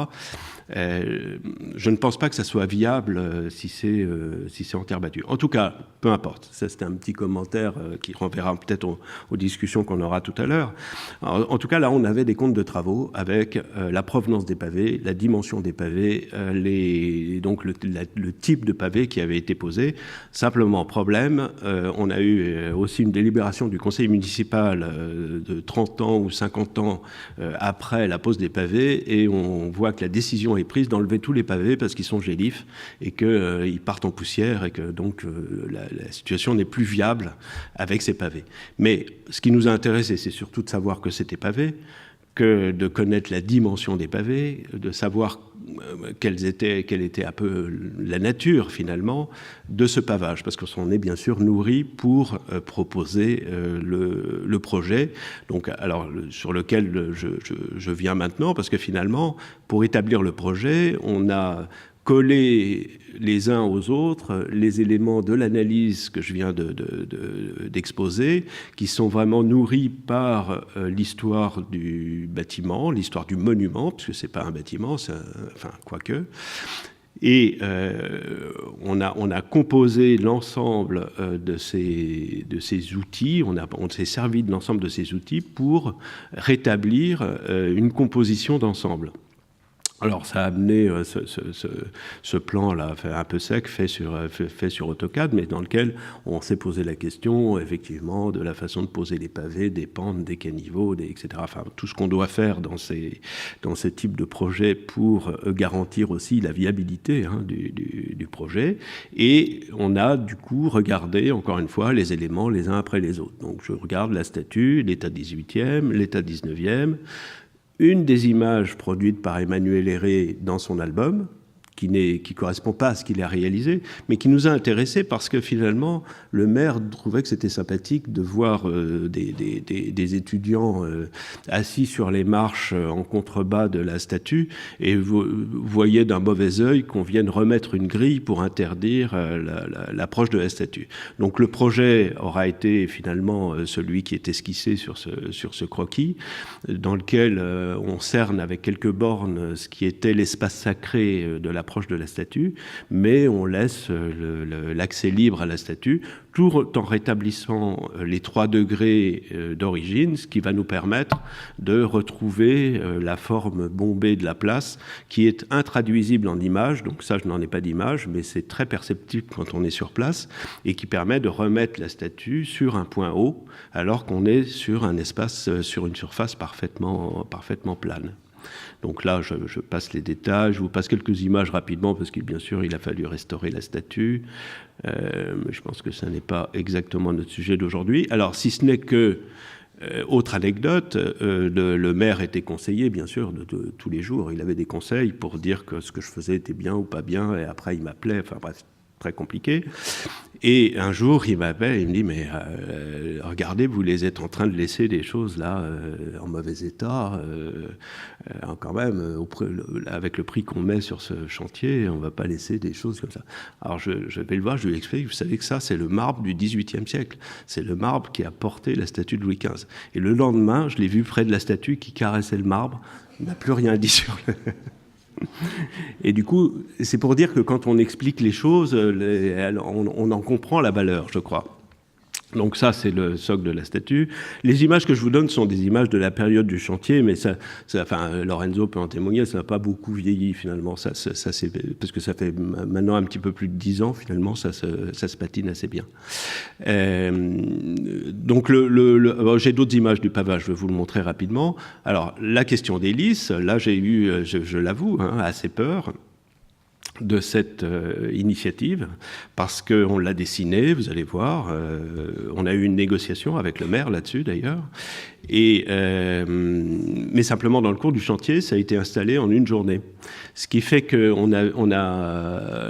Je ne pense pas que ça soit viable si c'est en terre battue. En tout cas, peu importe. Ça, c'était un petit commentaire qui renverra peut-être aux discussions qu'on aura tout à l'heure. En tout cas, là, on avait des comptes de travaux avec la provenance des pavés, la dimension des pavés, donc le type de pavé qui avait été posé. Simplement, problème, on a eu aussi une délibération du conseil municipal de 30 ans ou 50 ans après la pose des pavés, et on voit que la décision est prise d'enlever tous les pavés parce qu'ils sont gélifs et qu'ils partent en poussière, et que donc la situation n'est plus viable avec ces pavés. Mais ce qui nous a intéressé, c'est surtout de savoir que c'était pavé, que de connaître la dimension des pavés, de savoir quelle était un peu la nature finalement de ce pavage, parce qu'on s'en est bien sûr nourri pour proposer le projet, donc, alors, sur lequel je viens maintenant, parce que finalement, pour établir le projet, on a collé les uns aux autres les éléments de l'analyse que je viens d'exposer, qui sont vraiment nourris par l'histoire du bâtiment, l'histoire du monument, parce que c'est pas un bâtiment, enfin, quoique. Et on a composé l'ensemble de ces outils, on s'est servi de l'ensemble de ces outils pour rétablir une composition d'ensemble. Alors, ça a amené ce plan-là, un peu sec, fait sur AutoCAD, mais dans lequel on s'est posé la question, effectivement, de la façon de poser les pavés, des pentes, des caniveaux, etc. Enfin, tout ce qu'on doit faire dans ces types de projets pour garantir aussi la viabilité du projet. Et on a, du coup, regardé, encore une fois, les éléments les uns après les autres. Donc, je regarde la statue, l'état 18e, l'état 19e, une des images produites par Emmanuel Héré dans son album, qui correspond pas à ce qu'il a réalisé, mais qui nous a intéressés parce que finalement, le maire trouvait que c'était sympathique de voir des étudiants assis sur les marches en contrebas de la statue, et voyait d'un mauvais œil qu'on vienne remettre une grille pour interdire l'approche de la statue. Donc le projet aura été finalement celui qui est esquissé sur ce croquis, dans lequel on cerne avec quelques bornes ce qui était l'espace sacré de l'approche de la statue, mais on laisse l'accès libre à la statue, tout en rétablissant les 3 degrés d'origine, ce qui va nous permettre de retrouver la forme bombée de la place, qui est intraduisible en image. Donc ça, je n'en ai pas d'image, mais c'est très perceptible quand on est sur place, et qui permet de remettre la statue sur un point haut, alors qu'on est sur un espace, sur une surface parfaitement plane. Donc là, je passe les détails, je vous passe quelques images rapidement, parce que bien sûr, il a fallu restaurer la statue. Je pense que ce n'est pas exactement notre sujet d'aujourd'hui. Alors, si ce n'est que, autre anecdote, le maire était conseillé, bien sûr, de tous les jours. Il avait des conseils pour dire que ce que je faisais était bien ou pas bien, et après, il m'appelait. Enfin bref, très compliqué. Et un jour, il m'appelle, il me dit, mais regardez, vous les êtes en train de laisser des choses là en mauvais état, quand même, avec le prix qu'on met sur ce chantier, on ne va pas laisser des choses comme ça. Alors je vais le voir, je lui explique, vous savez que ça, c'est le marbre du XVIIIe siècle, c'est le marbre qui a porté la statue de Louis XV. Et le lendemain, je l'ai vu près de la statue qui caressait le marbre, il n'a plus rien dit sur le... Et du coup, c'est pour dire que quand on explique les choses, on en comprend la valeur, je crois. Donc ça, c'est le socle de la statue. Les images que je vous donne sont des images de la période du chantier, mais enfin, Lorenzo peut en témoigner, ça n'a pas beaucoup vieilli finalement. Ça, parce que ça fait maintenant un petit peu plus de 10 ans, finalement, ça se patine assez bien. Donc j'ai d'autres images du pavage, je vais vous le montrer rapidement. Alors, la question des lys, là j'ai eu, je l'avoue, assez peur de cette initiative, parce qu'on l'a dessinée, vous allez voir, on a eu une négociation avec le maire là-dessus d'ailleurs, mais simplement dans le cours du chantier, ça a été installé en une journée. Ce qui fait que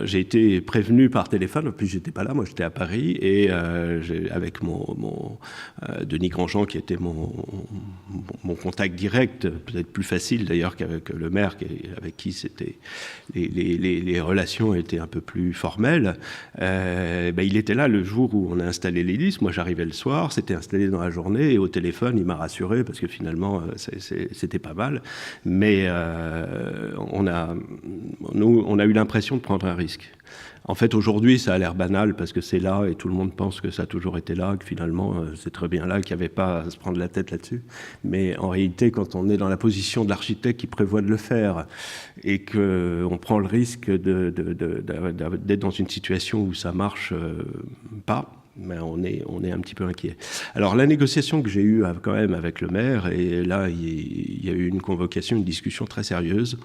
j'ai été prévenu par téléphone, en plus j'étais pas là, moi j'étais à Paris, et avec Denis Grandjean qui était mon contact direct, peut-être plus facile d'ailleurs qu'avec le maire avec qui c'était les relations étaient un peu plus formelles. Il était là le jour où on a installé les lys. Moi j'arrivais le soir, c'était installé dans la journée, et au téléphone il m'a rassuré parce que finalement c'était pas mal, mais on a eu l'impression de prendre un risque. En fait, aujourd'hui, ça a l'air banal parce que c'est là et tout le monde pense que ça a toujours été là, que finalement, c'est très bien là, qu'il n'y avait pas à se prendre la tête là-dessus. Mais en réalité, quand on est dans la position de l'architecte qui prévoit de le faire et qu'on prend le risque d'être dans une situation où ça marche pas, mais on est un petit peu inquiet. Alors la négociation que j'ai eue quand même avec le maire, et là il y a eu une convocation, une discussion très sérieuse,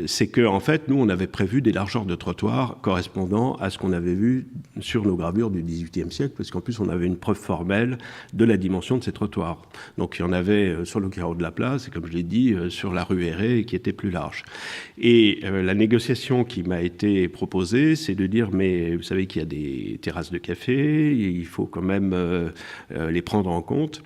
c'est que en fait nous on avait prévu des largeurs de trottoir correspondant à ce qu'on avait vu sur nos gravures du XVIIIe siècle, parce qu'en plus on avait une preuve formelle de la dimension de ces trottoirs. Donc il y en avait sur le carreau de la place, et comme je l'ai dit, sur la rue Héré, qui était plus large. Et la négociation qui m'a été proposée, c'est de dire, mais vous savez qu'il y a des terrasses de café, il faut quand même les prendre en compte.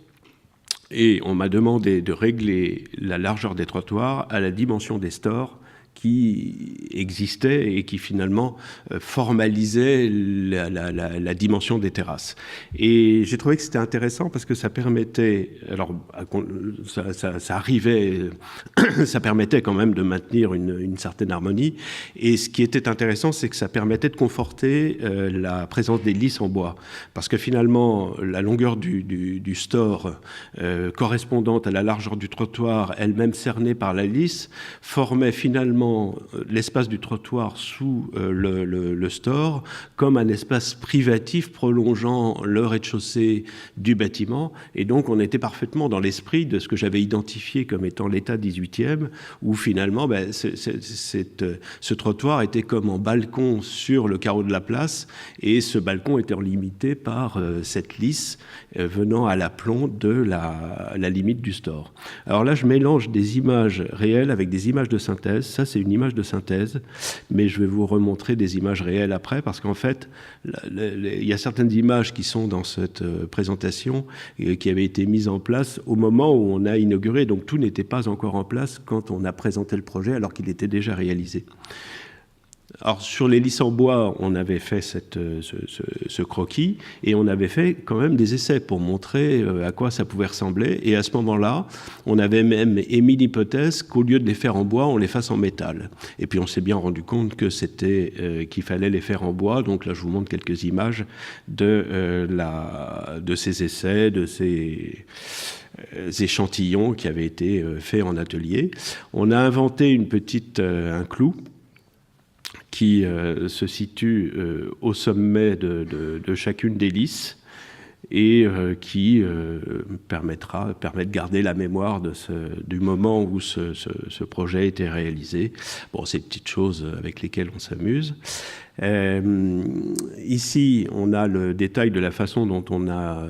Et on m'a demandé de régler la largeur des trottoirs à la dimension des stores qui existait et qui finalement formalisait la dimension des terrasses. Et j'ai trouvé que c'était intéressant parce que ça permettait, alors ça arrivait, ça permettait quand même de maintenir une certaine harmonie. Et ce qui était intéressant, c'est que ça permettait de conforter la présence des lys en bois. Parce que finalement, la longueur du store correspondante à la largeur du trottoir, elle-même cernée par la lys, formait finalement l'espace du trottoir sous le store comme un espace privatif prolongeant le rez-de-chaussée du bâtiment. Et donc on était parfaitement dans l'esprit de ce que j'avais identifié comme étant l'état 18e, où finalement ce trottoir était comme en balcon sur le carreau de la place, et ce balcon était limité par cette lys venant à l'aplomb de la limite du store. Alors là je mélange des images réelles avec des images de synthèse. Ça c'est une image de synthèse, mais je vais vous remontrer des images réelles après, parce qu'en fait, il y a certaines images qui sont dans cette présentation et qui avaient été mises en place au moment où on a inauguré, donc tout n'était pas encore en place quand on a présenté le projet, alors qu'il était déjà réalisé. Alors sur les lys en bois, on avait fait ce croquis, et on avait fait quand même des essais pour montrer à quoi ça pouvait ressembler. Et à ce moment-là, on avait même émis l'hypothèse qu'au lieu de les faire en bois, on les fasse en métal. Et puis on s'est bien rendu compte que qu'il fallait les faire en bois. Donc là, je vous montre quelques images de ces essais, de ces échantillons qui avaient été faits en atelier. On a inventé un clou qui se situe au sommet de chacune des lys, et qui permet de garder la mémoire du moment où ce projet a été réalisé. Bon, c'est des petites choses avec lesquelles on s'amuse. Ici, on a le détail de la façon dont on a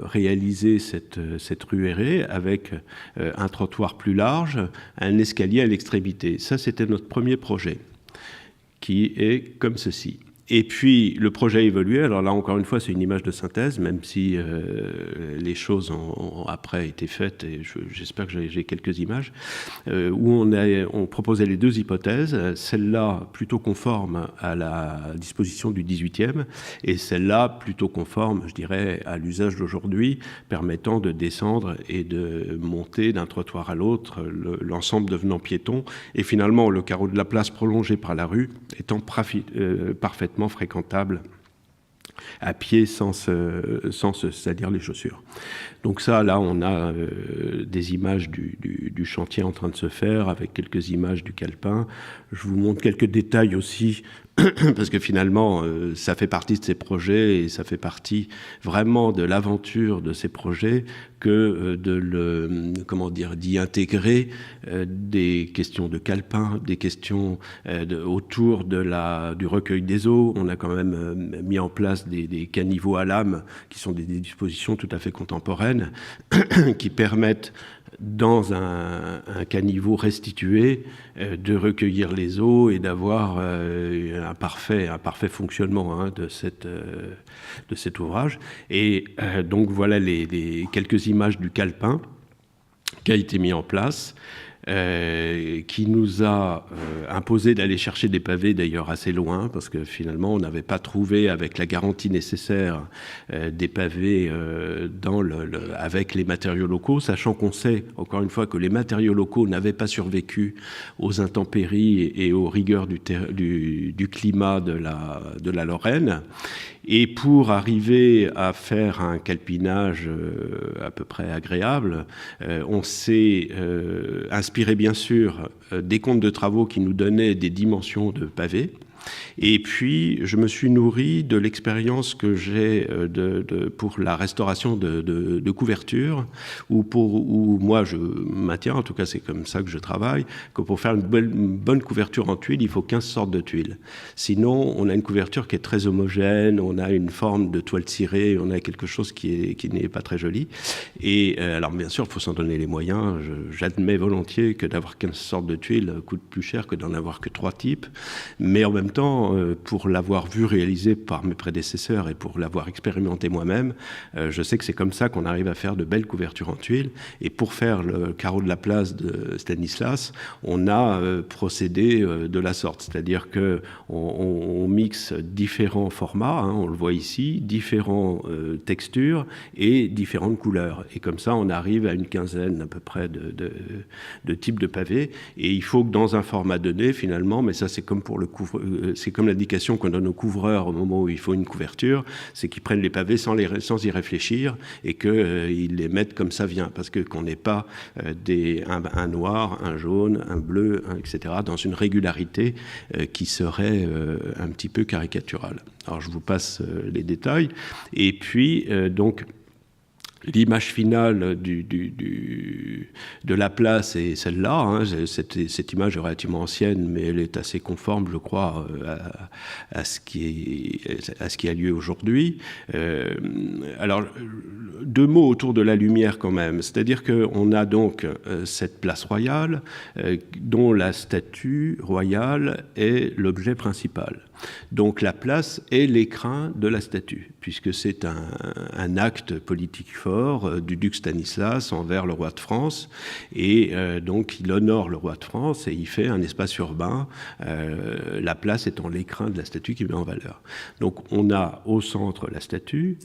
réalisé cette rue Héré, avec un trottoir plus large, un escalier à l'extrémité. Ça, c'était notre premier projet, qui est comme ceci. Et puis, le projet a évolué. Alors là, encore une fois, c'est une image de synthèse, même si les choses ont après été faites, et j'espère que j'ai quelques images, où on proposait les deux hypothèses, celle-là plutôt conforme à la disposition du 18e, et celle-là plutôt conforme, je dirais, à l'usage d'aujourd'hui, permettant de descendre et de monter d'un trottoir à l'autre, l'ensemble devenant piéton, et finalement, le carreau de la place prolongé par la rue étant parfaitement fréquentable à pied sans se salir les chaussures. Donc ça, là, on a des images du chantier en train de se faire, avec quelques images du calepin. Je vous montre quelques détails aussi, parce que finalement, ça fait partie de ces projets, et ça fait partie vraiment de l'aventure de ces projets, que d'y intégrer des questions de calepin, des questions autour du recueil des eaux. On a quand même mis en place des caniveaux à lame, qui sont des dispositions tout à fait contemporaines, qui permettent, dans un caniveau restitué, de recueillir les eaux et d'avoir un parfait fonctionnement de cet ouvrage. Et donc voilà les quelques images du calepin qui a été mis en place, qui nous a imposé d'aller chercher des pavés, d'ailleurs assez loin, parce que finalement on n'avait pas trouvé, avec la garantie nécessaire, des pavés avec les matériaux locaux, sachant qu'on sait, encore une fois, que les matériaux locaux n'avaient pas survécu aux intempéries et aux rigueurs du climat de la Lorraine. Et pour arriver à faire un calpinage à peu près agréable, on s'est inspiré bien sûr des comptes de travaux qui nous donnaient des dimensions de pavés. Et puis, je me suis nourri de l'expérience que j'ai pour la restauration de couvertures, où moi je maintiens, en tout cas c'est comme ça que je travaille, que pour faire une bonne couverture en tuiles, il faut 15 sortes de tuiles. Sinon, on a une couverture qui est très homogène, on a une forme de toile cirée, on a quelque chose qui n'est pas très joli. Et alors bien sûr, il faut s'en donner les moyens. J'admets volontiers que d'avoir 15 sortes de tuiles coûte plus cher que d'en avoir que 3 types, mais en même temps, pour l'avoir vu réaliser par mes prédécesseurs et pour l'avoir expérimenté moi-même, je sais que c'est comme ça qu'on arrive à faire de belles couvertures en tuiles. Et pour faire le carreau de la place de Stanislas, on a procédé de la sorte, c'est-à-dire qu'on mixe différents formats, on le voit ici, différentes textures et différentes couleurs. Et comme ça, on arrive à une quinzaine à peu près de types de pavés. Et il faut que dans un format donné, finalement, mais ça c'est comme pour c'est comme l'indication qu'on donne aux couvreurs au moment où il faut une couverture, c'est qu'ils prennent les pavés sans y réfléchir et qu'ils les mettent comme ça vient, parce qu'on n'est pas un noir, un jaune, un bleu, etc., dans une régularité qui serait un petit peu caricaturale. Alors je vous passe les détails. Et puis, donc, l'image finale de la place est celle-là. Cette image est relativement ancienne, mais elle est assez conforme, je crois, à ce qui a lieu aujourd'hui. Alors, 2 mots autour de la lumière quand même. C'est-à-dire qu'on a donc cette place royale dont la statue royale est l'objet principal. Donc la place est l'écrin de la statue, puisque c'est un acte politique fort du duc Stanislas envers le roi de France, et donc il honore le roi de France et il fait un espace urbain, la place étant l'écrin de la statue qui met en valeur. Donc on a au centre la statue.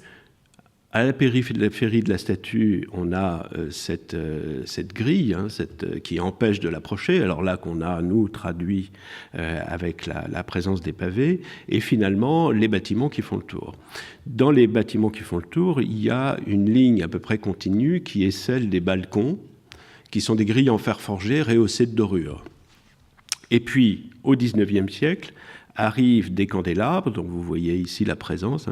À la périphérie de la statue, on a cette grille qui empêche de l'approcher. Alors là, qu'on a, nous, traduit avec la présence des pavés. Et finalement, les bâtiments qui font le tour. Dans les bâtiments qui font le tour, il y a une ligne à peu près continue qui est celle des balcons, qui sont des grilles en fer forgé rehaussées de dorure. Et puis, au XIXe siècle, arrivent des candélabres, donc vous voyez ici la présence,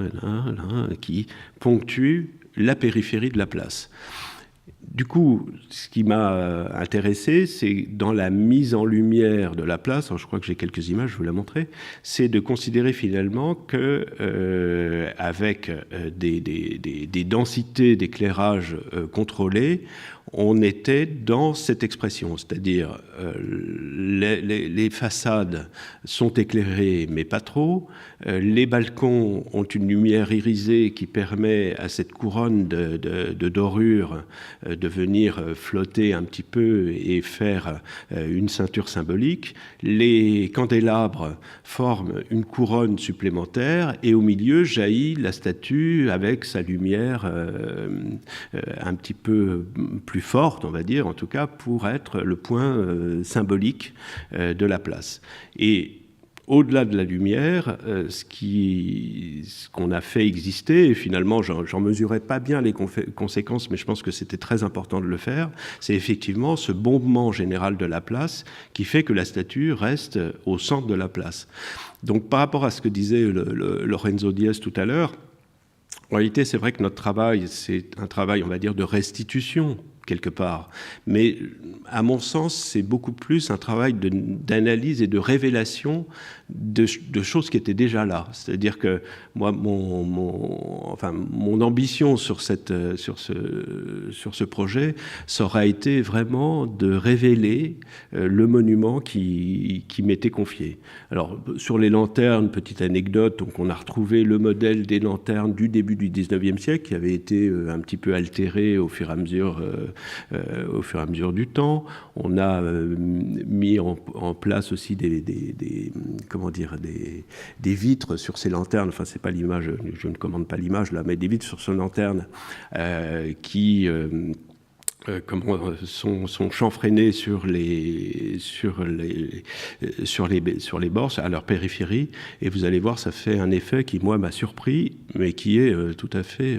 qui ponctue la périphérie de la place. Du coup, ce qui m'a intéressé, c'est dans la mise en lumière de la place, alors je crois que j'ai quelques images, je vais vous la montrer, c'est de considérer finalement qu'avec des densités d'éclairage contrôlées, on était dans cette expression, c'est-à-dire les façades sont éclairées, mais pas trop. Les balcons ont une lumière irisée qui permet à cette couronne de dorure de venir flotter un petit peu et faire une ceinture symbolique. Les candélabres forment une couronne supplémentaire et au milieu jaillit la statue avec sa lumière un petit peu plus forte, on va dire, en tout cas, pour être le point symbolique de la place. Et au-delà de la lumière, ce qu'on a fait exister, et finalement, j'en mesurais pas bien les conséquences, mais je pense que c'était très important de le faire, c'est effectivement ce bombement général de la place qui fait que la statue reste au centre de la place. Donc, par rapport à ce que disait Lorenzo Diaz tout à l'heure, en réalité, c'est vrai que notre travail, c'est un travail, on va dire, de restitution, quelque part. Mais à mon sens, c'est beaucoup plus un travail d'analyse et de révélation de choses qui étaient déjà là. C'est-à-dire que moi, mon ambition sur ce projet, ça aura été vraiment de révéler le monument qui m'était confié. Alors, sur les lanternes, petite anecdote, donc on a retrouvé le modèle des lanternes du début du 19e siècle qui avait été un petit peu altéré au fur et à mesure du temps. On a mis en place aussi des vitres sur ces lanternes. Enfin, c'est pas l'image, je ne commande pas l'image là, mais des vitres sur ces lanternes qui sont chanfreinés sur les bords, à leur périphérie, et vous allez voir, ça fait un effet qui, moi, m'a surpris, mais qui est tout à fait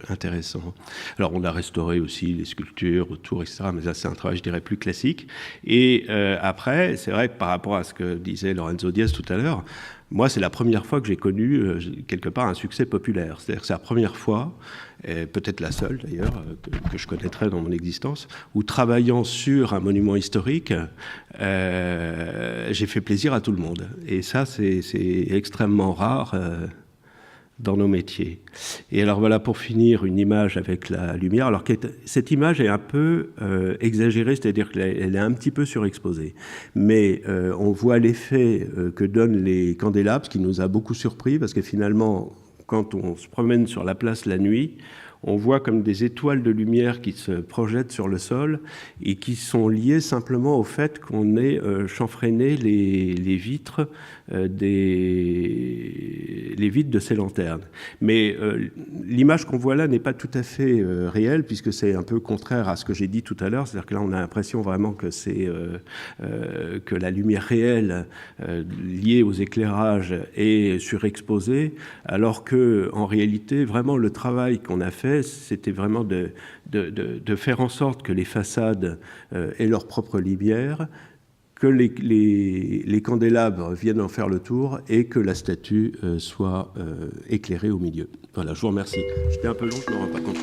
intéressant. Alors, on a restauré aussi les sculptures autour, etc., mais ça, c'est un travail, je dirais, plus classique. Et après, c'est vrai que par rapport à ce que disait Lorenzo Diaz tout à l'heure, moi, c'est la première fois que j'ai connu, quelque part, un succès populaire. C'est-à-dire que c'est la première fois, et peut-être la seule d'ailleurs, que je connaîtrais dans mon existence, où travaillant sur un monument historique, j'ai fait plaisir à tout le monde. Et ça, c'est extrêmement rare dans nos métiers. Et alors voilà, pour finir, une image avec la lumière. Alors cette image est un peu exagérée, c'est-à-dire qu'elle est un petit peu surexposée. Mais on voit l'effet que donnent les candélabres, ce qui nous a beaucoup surpris, parce que finalement, quand on se promène sur la place la nuit, on voit comme des étoiles de lumière qui se projettent sur le sol et qui sont liées simplement au fait qu'on ait chanfreiné les vitres les vitres de ces lanternes. Mais l'image qu'on voit là n'est pas tout à fait réelle, puisque c'est un peu contraire à ce que j'ai dit tout à l'heure. C'est-à-dire que là, on a l'impression vraiment que c'est que la lumière réelle liée aux éclairages est surexposée, alors que en réalité, vraiment, le travail qu'on a fait, c'était vraiment de faire en sorte que les façades aient leur propre lumière, que les candélabres viennent en faire le tour et que la statue soit éclairée au milieu. Voilà, je vous remercie. J'étais un peu long, je ne me rends pas compte.